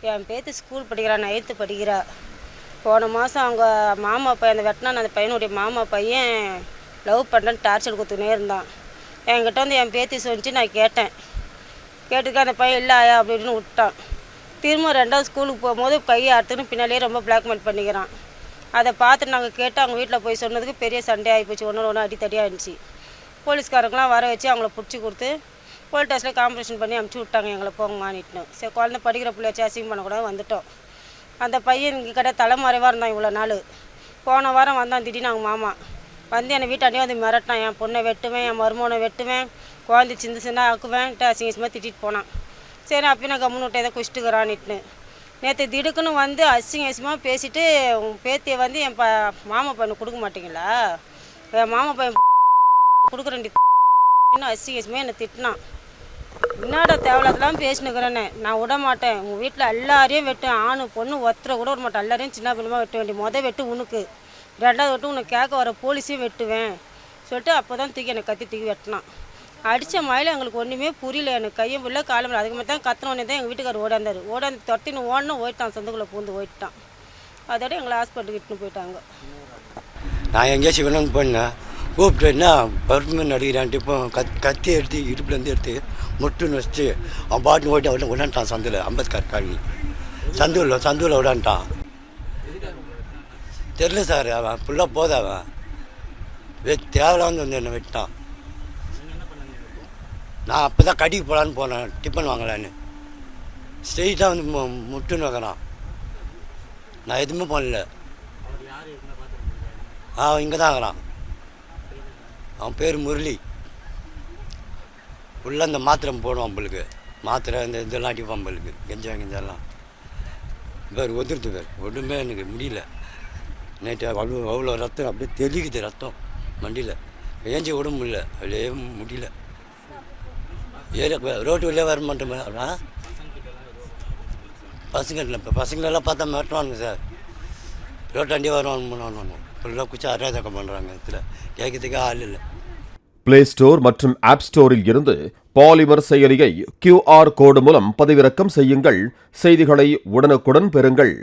என் பேத்தி ஸ்கூல் படிக்கிறா, 9th படிக்கிறா. போன மாதம் அவங்க மாமா பையன் அந்த வெட்டினான், அந்த பையனுடைய மாமா பையன் லவ் பண்ணுறேன்னு டார்ச்சர் கொடுத்துனே இருந்தான். என்கிட்ட வந்து என் பேத்தி சொல்லிச்சு, நான் கேட்டேன். கேட்டுக்க அந்த பையன் இல்லை ஆயா அப்படின்னு விட்டான். திரும்ப 2வது ஸ்கூலுக்கு போகும்போது கையை அறுத்துன்னு பின்னாலேயே ரொம்ப பிளாக்மெயில் பண்ணிக்கிறான். அதை பார்த்துட்டு நாங்கள் கேட்டு அவங்க வீட்டில் போய் சொன்னதுக்கு பெரிய சண்டே ஆகிப்போச்சு. ஒன்று அடித்தடியாக இருந்துச்சு. போலீஸ்காரங்களாம் வர வச்சு அவங்கள பிடிச்சி கொடுத்து போலீஸ் ஸ்டேஷனில் காம்படிஷன் பண்ணி அனுப்பிச்சி விட்டாங்க. எங்களை போங்கமானிட்டு. சரி, குழந்தை படிக்கிற பிள்ளையாச்சு அசிங்கம் பண்ணக்கூடாது வந்துட்டோம். அந்த பையன் இங்கே கடை தலைமறைவாக இருந்தான் இவ்வளோ நாள். போன வாரம் வந்தான் திடீர்னு அவங்க மாமா வந்து என்னை வீட்டாண்டே வந்து மிரட்டினான். என் பொண்ணை வெட்டுவேன், என் மருமனை வெட்டுவேன், குழந்தை சின்ன ஆக்குவேன் அசிங்கமாக திட்டிட்டு போனான். சரி, அப்பயும் நான் கம்முன்னு விட்டு எதை குடிச்சிட்டுக்கிறான்னுட்டு நேற்று திடுக்குன்னு வந்து அசிங்கமாக பேசிவிட்டு உங்கள் பேத்தியை வந்து என் மாமா பையனை கொடுக்க மாட்டீங்களா, என் மாமா பையன் கொடுக்குறேன் இன்னும் அசிங்கமாக என்னை திட்டினான். என்னடா தேவையில்லாதெல்லாம் பேசினுக்கிறேன்னு. நான் விட மாட்டேன், உங்கள் வீட்டில் எல்லாரையும் வெட்டுவேன், ஆணு பொண்ணு ஒருத்தரை கூட விட மாட்டேன், எல்லாரையும் சின்ன பின்னமாக வெட்ட வேண்டிய வெட்டு உனக்கு, 2வது வெட்டு உனக்கு கேட்க வர போலீஸையும் வெட்டுவேன் சொல்லிட்டு அப்போ தான் தூக்கி என்னை தூக்கி வெட்டினான். அடித்த மழையில் எங்களுக்கு ஒன்றுமே புரியல. எனக்கு கையும் பிள்ளை காலம் இல்லை. அதுக்கு மாதிரி தான் கத்தினோடனே தான் எங்கள் வீட்டுக்காரர் ஓடாந்து தொட்டின்னு ஓடணும் ஓயிட்டான், சந்துக்குள்ளே பூந்து ஓயிட்டான். அதோட எங்களை ஹாஸ்பிட்டலுக்கு இட்டுன்னு போயிட்டாங்க. நான் எங்கேயாச்சும் வேணும்னு போனேன், கூப்பிட்டு என்ன பர்மன் அடிக்கிறான்ட்டு இப்போ கத்தி எடுத்து இடுப்புலேருந்து எடுத்து முட்டுன்னு வச்சு அவன் பாட்டுன்னு ஓட்டி விடான்ட்டான். சந்தில் அம்பேத்கர் காலனி சந்தூரில் விடான்ட்டான். தெரியல சார், அவன் ஃபுல்லாக போத அவன் தேவையில்லாமல் வந்து என்னை வெட்டான். நான் அப்போ தான் கடிக்கு போகலான்னு போனேன், டிஃபன் வாங்கலான்னு. ஸ்ட்ரெயிட்டாக வந்து முட்டுன்னு வைக்கிறான். நான் எதுவுமே பண்ணல. இங்கே தான் இருக்கிறான். அவன் பேர் முரளி. ஃபுல்லாக இந்த மாத்திரை போடுவான் நம்மளுக்கு, மாத்திரை இந்த இதெல்லாம் அடிப்பான் நம்மளுக்கு, கெஞ்செல்லாம். பேர் ஒதுர்த்து பேர் ஒன்றுமே எனக்கு முடியல. நைட்டு அவ்வளோ ரத்தம் அப்படியே தெளிக்குது, ரத்தம் மண்டியில் ஏஞ்சி விட முடியல, அப்படியே முடியல. ரோட்டு வெளியே வர மாட்டோம். பசங்களெல்லாம் பார்த்தா மிரட்டுவானுங்க சார். ரோட்டாண்டியே வருவாங்க, ஃபுல்லாக குச்சி அராஜகம் பண்ணுறாங்க. இதில் கேட்கறதுக்கே ஆள் இல்லை. பிளே ஸ்டோர் மற்றும் ஆப் ஸ்டோரில் இருந்து பாலிமர் செயலியை QR கோடு மூலம் பதிவிறக்கம் செய்யுங்கள். செய்திகளை உடனுக்குடன் பெறுங்கள்.